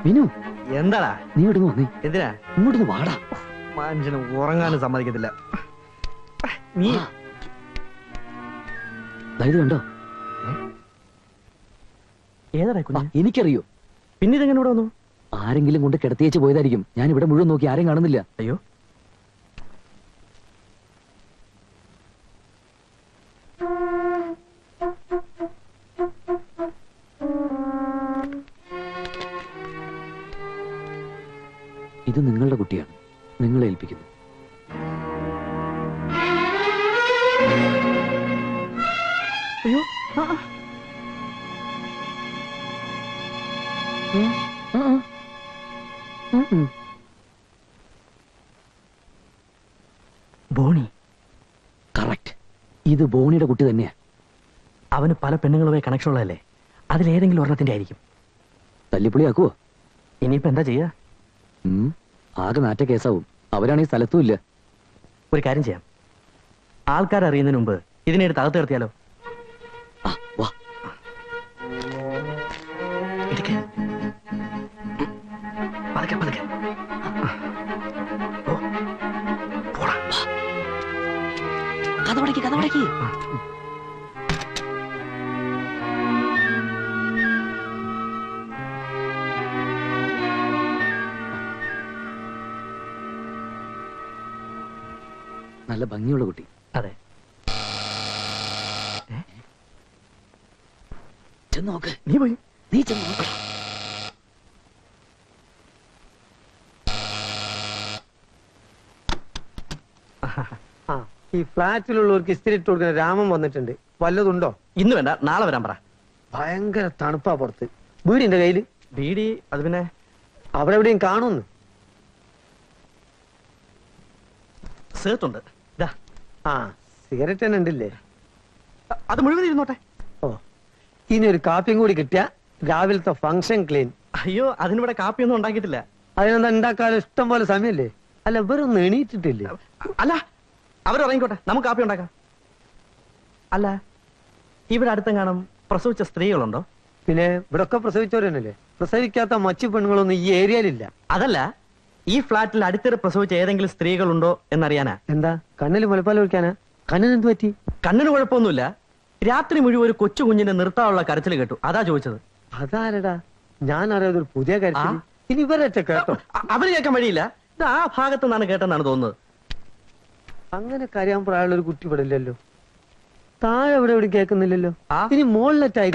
വിനു എന്താടാ നീ ഇവിടുന്ന് വന്നേ. എന്തിനാ ഇങ്ങോട്ടൊന്ന് വാടാ. മനുഷ്യന് ഉറങ്ങാനും സമ്മതിക്കത്തില്ല. നീ ഇത് കണ്ടോ? ഏതാടാ കുഞ്ഞ്? എനിക്കറിയോ. പിന്നെ ഇതെങ്ങനെ ഇവിടെ വന്നു? ആരെങ്കിലും കൊണ്ട് കിടത്തിയേച്ച് പോയതായിരിക്കും. ഞാൻ ഇവിടെ മുഴുവൻ നോക്കി, ആരും കാണുന്നില്ല. അയ്യോ, ഇത് നിങ്ങളുടെ കുട്ടിയാണ്, നിങ്ങളെ ഏൽപ്പിക്കുന്നു. അയ്യോ, ബോണി. കറക്റ്റ്, ഇത് ബോണിയുടെ കുട്ടി തന്നെയാ. അവന് പല പെണ്ണുങ്ങളുമായി കണക്ഷൻ ഉള്ളതല്ലേ? അതിലേതെങ്കിലും ഒരെണ്ണത്തിന്റെ ആയിരിക്കും. തല്ലിപ്പൊളിയാക്കുവോ? ഇനിയിപ്പോ എന്താ ചെയ്യാ? ആകെ നാറ്റ കേസാവും. അവരാണെങ്കിൽ സ്ഥലത്തും ഇല്ല. ഒരു കാര്യം ചെയ്യാം, ആൾക്കാരറിയുന്നതിന് മുമ്പ് ഇതിനെ എടുത്ത് അകത്ത് നിർത്തിയാലോ? വാ. പതുക്കെ പതുക്കെ. കഥവടക്കി കഥവടക്കി. നല്ല ഭംഗിയുള്ള കുട്ടി. അതെ, ചെന്ന് നോക്ക്. നീ പോയി, നീ ചെന്ന് നോക്ക്. ഈ ഫ്ലാറ്റിലുള്ളവർക്ക് ഇസ്തിരി ഇട്ട് കൊടുക്കുന്ന രാമൻ വന്നിട്ടുണ്ട്. വല്ലതുണ്ടോ? ഇന്ന് വേണ്ട, നാളെ വരാൻ പറ. ഭയങ്കര തണുപ്പാ പുറത്ത്. വീടിന്റെ കയ്യില് ബീഡി അത് പിന്നെ അവിടെ എവിടെയും കാണുന്നു. സേർത്തുണ്ട്. ആ, സിഗരറ്റ് തന്നെ ഉണ്ടല്ലേ? അത് മുഴുവൻ ഇരുന്നോട്ടെ. ഓ, ഇനി ഒരു കാപ്പിയും കൂടി കിട്ടിയ രാവിലത്തെ ഫംഗ്ഷൻ ക്ലീൻ. അയ്യോ, അതിനിവിടെ കാപ്പിയൊന്നും ഉണ്ടാക്കിയിട്ടില്ല. അതിനെന്താ ഉണ്ടാക്കാനും ഇഷ്ടം പോലെ സമയല്ലേ? അല്ല, ഇവരൊന്നും എണീറ്റിട്ടില്ലേ? അല്ല, അവരുറങ്ങിക്കോട്ടെ, നമുക്ക് കാപ്പി ഉണ്ടാക്കാം. അല്ല, ഇവിടെ അടുത്തെങ്ങാനും പ്രസവിച്ച സ്ത്രീകളുണ്ടോ? പിന്നെ ഇവിടെ ഒക്കെ പ്രസവിച്ചവരല്ലേ. പ്രസവിക്കാത്ത മച്ചു പെണ്ണുങ്ങളൊന്നും ഈ ഏരിയയിലില്ല. അതല്ല, ഈ ഫ്ലാറ്റിൽ അടുത്തിടെ പ്രസവിച്ച ഏതെങ്കിലും സ്ത്രീകളുണ്ടോ എന്നറിയാനാ. എന്താ കണ്ണിൽ മുലപ്പാൽ ഒഴിക്കാനാ? കണ്ണിന് എന്ത് പറ്റി? കണ്ണിന് കുഴപ്പമൊന്നുമില്ല. രാത്രി മുഴുവൻ ഒരു കൊച്ചു കുഞ്ഞിനെ നിർത്താനുള്ള കരച്ചിൽ കേട്ടു, അതാ ചോദിച്ചത്. അതാരടാ? ഞാൻ അറിയാതെ ഒരു പുതിയ കാര്യം. ഇനി ഇവരൊക്കെ കേട്ടോ? അവര് കേൾക്കാൻ വഴിയില്ല. ഇത് ആ ഭാഗത്തു നിന്നാണ് കേട്ടെന്നാണ് തോന്നുന്നത്. അങ്ങനെ കരയാൻ പ്രായമുള്ള ഒരു കുട്ടി ഇവിടെ ഇല്ലല്ലോ. താഴെ ഇവിടെ എവിടെ കേൾക്കുന്നില്ലല്ലോ. ഇനി മോളിലെറ്റായി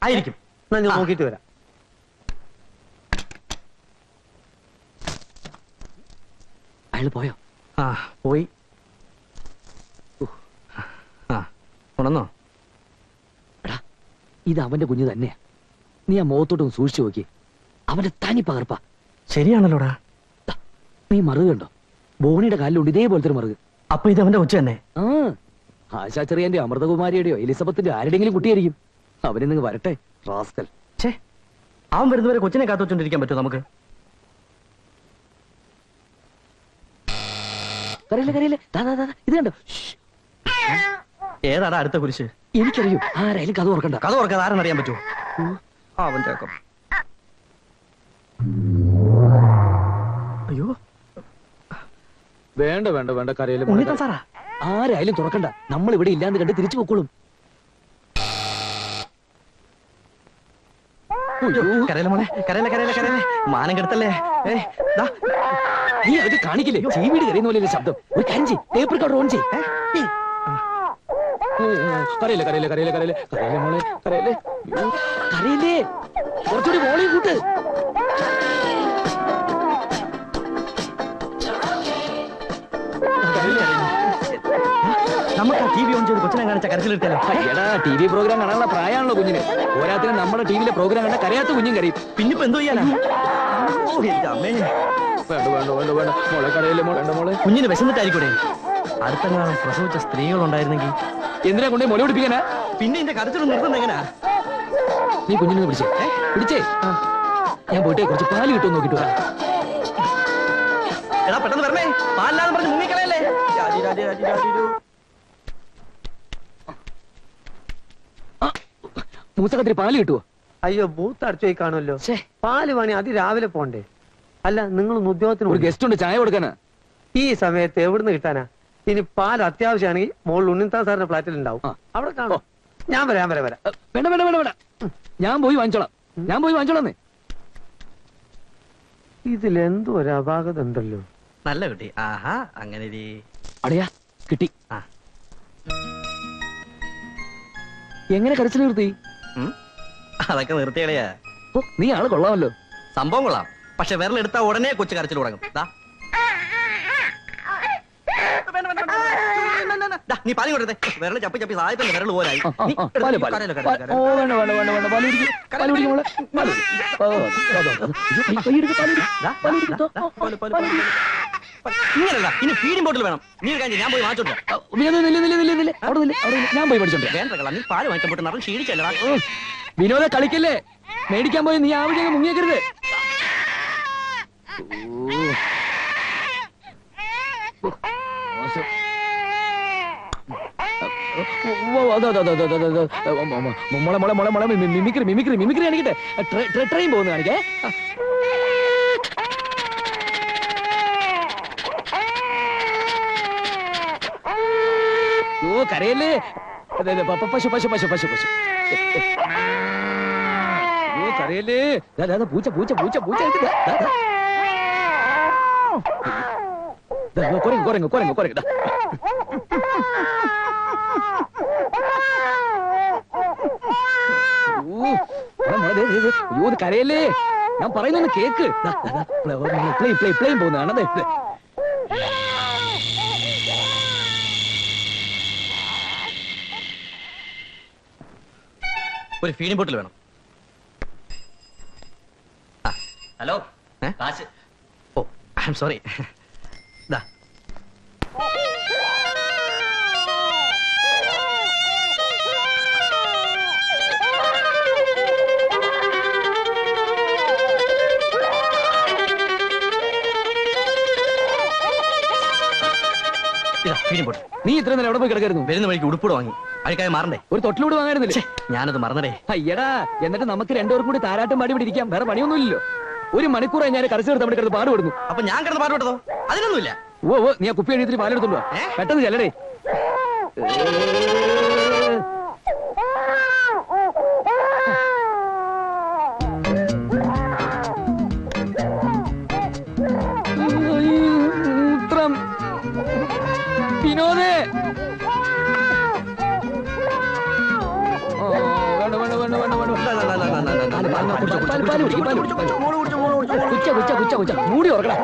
ആയിരിക്കും. ഞാൻ നോക്കിട്ട് വരാം. അയാൾ പോയോ? ആ, പോയി. ഉണന്നോ? എടാ, ഇത് അവന്റെ കുഞ്ഞ് തന്നെയാ. നീ ആ മുഖത്തോട്ടൊന്ന് സൂക്ഷിച്ചു നോക്കി. അവന്റെ തനി പകർപ്പാ. ശരിയാണല്ലോടാ. നീ മറുക കണ്ടോ? ബോണിയുടെ കാലിലുണ്ട് ഇതേപോലത്തെ ഒരു മറുക. അപ്പൊ ഇത് അവന്റെ ഉച്ച തന്നെ? ആശാ ചെറിയന്റെ അമൃതകുമാരിയുടെയോ എലിസബത്തിന്റെ ആരുടെങ്കിലും കുട്ടിയായിരിക്കും. അവനെ നിങ്ങൾ വരട്ടെ റാസ്കൽ. അവൻ വരുന്നവരെ കൊച്ചിനെ കാത്തു വെച്ചോണ്ടിരിക്കാൻ പറ്റുമോ നമുക്ക്? കരയില്ല കരയില്ല. ഇത് കണ്ടോ? ഏതാടാ അടുത്ത കുരിശ്? എനിക്കറിയൂ. ആരായാലും കഥ ഓർക്കണ്ട. കഥ ഓർക്കാതെ ആരെന്നറിയാൻ പറ്റുമോ? അവന്റെ അയ്യോ, വേണ്ട വേണ്ട വേണ്ട. കരയിലും സാറാ. ആരായാലും തുറക്കണ്ട. നമ്മൾ ഇവിടെ ഇല്ലാന്ന് കണ്ട് തിരിച്ചു പൊക്കോളും. കരയില മോനെ, കരയില കരയില കരയില. മാനം കെടുത്തല്ലേ? നീ അത് കാണിക്കില്ലേ? ചീവീട് കരയുന്ന പോലെ ശബ്ദം. ഒരു കാര്യം ചെയ്യ്, ടേപ്പ് റെക്കോർഡർ ഓൺ ചെയ്യ്. കരയില്ല കരയില്ല കരയില്ല കരയില്ല കരയില്ലേ മോളെ, കരയില്ലേ കരയില്ലേ. കുറച്ചുകൂടി മോളെയും കൂട്ട്. നമുക്ക് ആ TV ഓൺ ചെയ്ത് കൊച്ചിനെ കാണിച്ച കരച്ചിലെടുത്താലോ? TV പ്രോഗ്രാം കാണാനുള്ള പ്രായമാണല്ലോ കുഞ്ഞിന്. പോരാത്തിന് നമ്മുടെ ടിവിയിലെ പ്രോഗ്രാം കണ്ട കരയാത്ത കുഞ്ഞും കരയും. പിന്നിപ്പോ എന്തോ ചെയ്യാനാ? കുഞ്ഞിന് വിശന്നിട്ടായിരിക്കൂടെ? അടുത്തെങ്ങാനും പ്രസവിച്ച സ്ത്രീകളുണ്ടായിരുന്നെങ്കിൽ. എന്തിനാ കൊണ്ടേ മുല പിടിപ്പിക്കാനാ? പിന്നെ എന്റെ കരച്ചിൽ നിർത്തുന്നത് എങ്ങനാ? നീ കുഞ്ഞിനെ പിടിച്ചേ പിടിച്ചേ. ഞാൻ പോയിട്ട് കുറച്ച് പാല് കിട്ടും നോക്കിട്ട് വരാം. എടാ പെട്ടെന്ന് വരണേ, പാലില്ലാന്ന് പറഞ്ഞ് മുങ്ങിക്കളയല്ലേ. മൂസക്കത്തിരി പാല് കിട്ടുവോ? അയ്യോ ബൂത്ത് അടച്ചു പോയി കാണുമല്ലോ. ഛേ, പാല് പണി അതിരാവിലെ പോണ്ടേ? അല്ല നിങ്ങളൊന്ന് ഉദ്യോഗത്തിന് ഒരു ഗസ്റ്റ് ഉണ്ട്, ചായ കൊടുക്കാനാ. ഈ സമയത്ത് എവിടുന്ന് കിട്ടാനാ? ഇനി പാൽ അത്യാവശ്യമാണെങ്കിൽ മോളിൽ ഉണ്ണിത്താൻ സാറിന്റെ ഫ്ലാറ്റിൽ ഉണ്ടാവും, ആ. അവിടെ കാണും. ഞാൻ വരാം. വേണ്ട വേണ്ട വേണ്ട വേണ്ട, ഞാൻ പോയി വാങ്ങിച്ചോളാം. ഇതിലെന്തോ ഒരു അപാകത ഉണ്ടല്ലോ. നല്ല കുട്ടി. ആഹാ, അങ്ങനെ അടയാ കിട്ടി. ആ. എങ്ങനെ കരച്ചിൽ നിർത്തി? അതൊക്കെ നിർത്തിയളയാ. ഓ, നീ ആള് കൊള്ളാമല്ലോ. സംഭവം കൊള്ളാം, പക്ഷെ വിരലെടുത്താ ഉടനെ കൊച്ചു കരച്ചിൽ തുടങ്ങും. നീ പാലി കൊടുത്തേ, വിരല് ചപ്പി ചപ്പി സായത്തിന്റെ വിരൽ പോലായി. ഇങ്ങനല്ല, ഇനി ഫീഡിംഗ് ബോട്ടിൽ വേണം. നീ ഒരു കാര്യം, ഞാൻ പോയി വാങ്ങിച്ചോണ്ട് ഞാൻ പോയി പഠിച്ചോണ്ട്. വേണ്ട, നീ പാല് വാങ്ങിക്കാൻ പോയിട്ട് നിറം ക്ഷീണിച്ചല്ലടാ. വിനോദ കളിക്കല്ലേ, മേടിക്കാൻ പോയി നീ ആവശ്യം മുങ്ങിയേക്കരുത്. മിമിക്രി കാണിക്കട്ടെ. ട്രെയിൻ പോകുന്നു കാണിക്കേ. ഓ കരയല്ലേ. പശു പശു പശു പശു പശു. ഓ കരയല്ലേ. പൂച്ച പൂച്ച പൂച്ച പൂച്ച. കുരങ്ങ് കുരങ്ങ് കുരങ്ങ്. അയ്യോ കരയല്ലേ, ഞാൻ പറയുന്നൊന്ന് കേക്ക്. പ്ലെയിൻ പോകുന്ന കാണാതെ. ഒരു ഫീഡിംഗ് ബോട്ടിൽ വേണം. ഹലോ, കാശ്. ഓ ഐ എം സോറി. നീ ഇത്ര നേരം എവിടെ പോയി കിടക്കായിരുന്നു? വരുന്ന വഴിക്ക് ഉടുപ്പൂടെ വാങ്ങി, അഴുക്കായ മാറണ്ടേ? ഒരു തൊട്ടിലൂടെ വാങ്ങായിരുന്നില്ലേ? ഞാനത് മറന്നടേ. അയ്യടാ, എന്നിട്ട് നമുക്ക് രണ്ടുപേർക്കും കൂടി താരാട്ടും പാടി ഇവിടെ ഇരിക്കാം. വേറെ പണിയൊന്നുമില്ലല്ലോ. ഒരു മണിക്കൂറായി ഞാൻ കരച്ചു നിർത്താൻ വേണ്ടി കിടന്ന് പാടുപെടുന്നു. അപ്പൊ ഞാൻ കിടന്ന് പാടുപെട്ടതോ? അതിനൊന്നുമില്ല. ഓ നീ ആ കുപ്പി എഴുതിട്ട് പാലെടുത്തോണ്ടോ, പെട്ടെന്ന് ചെല്ലടേ. വിനോദേ, മൂടി ഓർക്കടാ.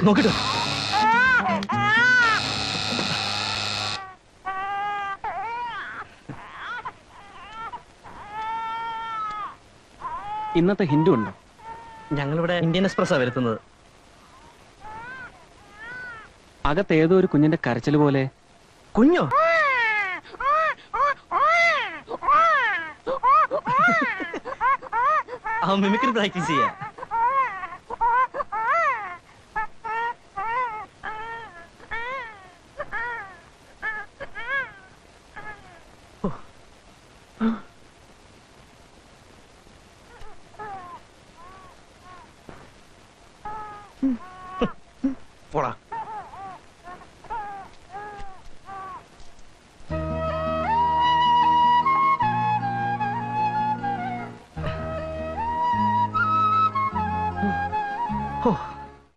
നോക്കിട്ടോ. ഇന്നത്തെ ഹിന്ദു ഉണ്ടോ? ഞങ്ങളിവിടെ ഇന്ത്യൻ എക്സ്പ്രസ്സാ വരുത്തുന്നത്. അകത്ത് ഏതോ ഒരു കുഞ്ഞിന്റെ കരച്ചിൽ പോലെ. കുഞ്ഞോ? അവൻ മിമിക്രി പ്രാക്ടീസ് ചെയ്യാ. പോടാ. ഓ